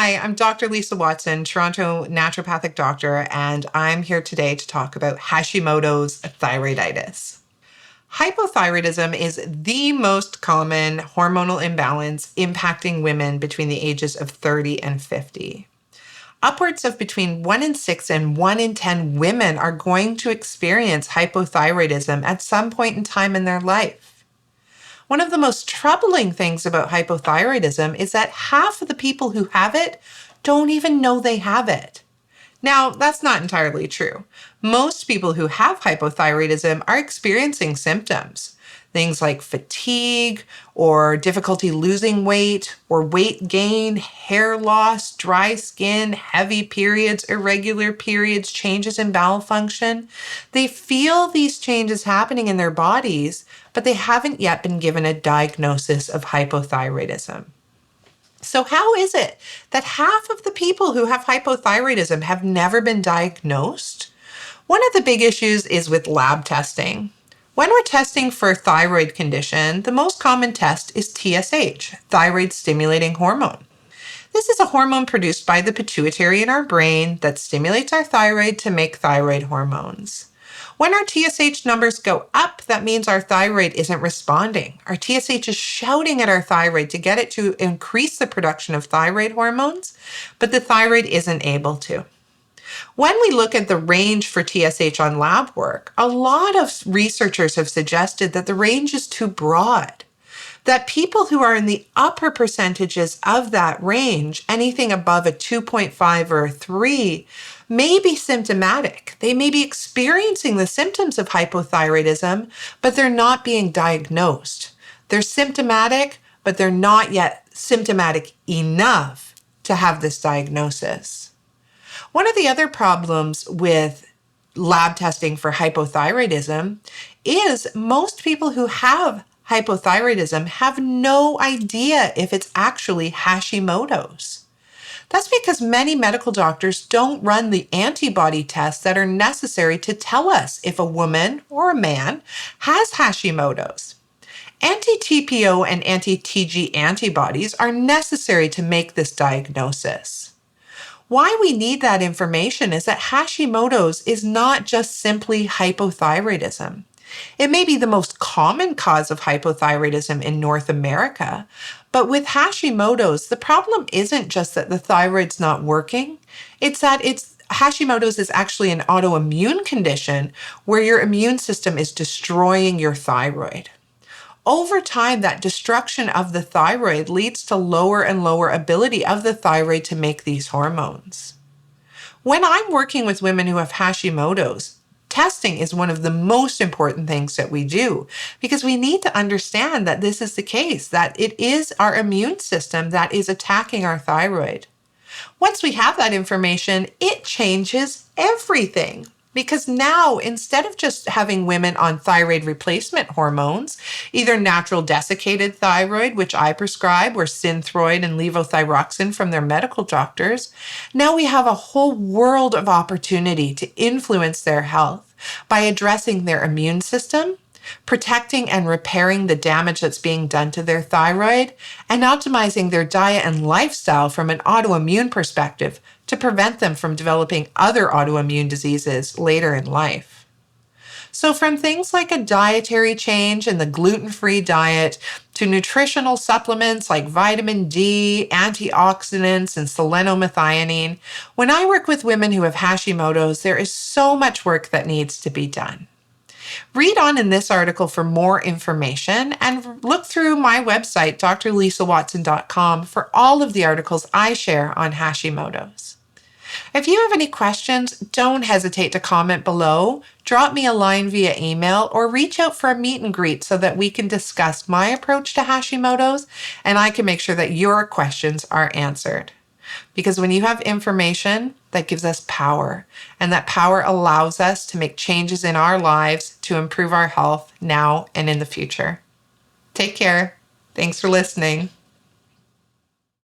Hi, I'm Dr. Lisa Watson, Toronto naturopathic doctor, and I'm here today to talk about Hashimoto's thyroiditis. Hypothyroidism is the most common hormonal imbalance impacting women between the ages of 30 and 50. Upwards of between 1 in 6 and 1 in 10 women are going to experience hypothyroidism at some point in time in their life. One of the most troubling things about hypothyroidism is that half of the people who have it don't even know they have it. Now, that's not entirely true. Most people who have hypothyroidism are experiencing symptoms. Things like fatigue or difficulty losing weight or weight gain, hair loss, dry skin, heavy periods, irregular periods, changes in bowel function. They feel these changes happening in their bodies, but they haven't yet been given a diagnosis of hypothyroidism. So how is it that half of the people who have hypothyroidism have never been diagnosed? One of the big issues is with lab testing. When we're testing for a thyroid condition, the most common test is TSH, thyroid stimulating hormone. This is a hormone produced by the pituitary in our brain that stimulates our thyroid to make thyroid hormones. When our TSH numbers go up, that means our thyroid isn't responding. Our TSH is shouting at our thyroid to get it to increase the production of thyroid hormones, but the thyroid isn't able to. When we look at the range for TSH on lab work, a lot of researchers have suggested that the range is too broad, that people who are in the upper percentages of that range, anything above a 2.5 or a 3, may be symptomatic. They may be experiencing the symptoms of hypothyroidism, but they're not being diagnosed. They're symptomatic, but they're not yet symptomatic enough to have this diagnosis. One of the other problems with lab testing for hypothyroidism is most people who have hypothyroidism have no idea if it's actually Hashimoto's. That's because many medical doctors don't run the antibody tests that are necessary to tell us if a woman or a man has Hashimoto's. Anti-TPO and anti-TG antibodies are necessary to make this diagnosis. Why we need that information is that Hashimoto's is not just simply hypothyroidism. It may be the most common cause of hypothyroidism in North America, but with Hashimoto's, the problem isn't just that the thyroid's not working, it's that Hashimoto's is actually an autoimmune condition where your immune system is destroying your thyroid. Over time, that destruction of the thyroid leads to lower and lower ability of the thyroid to make these hormones. When I'm working with women who have Hashimoto's, testing is one of the most important things that we do because we need to understand that this is the case, that it is our immune system that is attacking our thyroid. Once we have that information, it changes everything. Because now, instead of just having women on thyroid replacement hormones, either natural desiccated thyroid, which I prescribe, or Synthroid and levothyroxine from their medical doctors, now we have a whole world of opportunity to influence their health by addressing their immune system, protecting and repairing the damage that's being done to their thyroid, and optimizing their diet and lifestyle from an autoimmune perspective to prevent them from developing other autoimmune diseases later in life. So from things like a dietary change and the gluten-free diet to nutritional supplements like vitamin D, antioxidants, and selenomethionine, when I work with women who have Hashimoto's, there is so much work that needs to be done. Read on in this article for more information and look through my website, drlisawatson.com, for all of the articles I share on Hashimoto's. If you have any questions, don't hesitate to comment below, drop me a line via email, or reach out for a meet and greet so that we can discuss my approach to Hashimoto's and I can make sure that your questions are answered. Because when you have information, that gives us power, and that power allows us to make changes in our lives to improve our health now and in the future. Take care. Thanks for listening.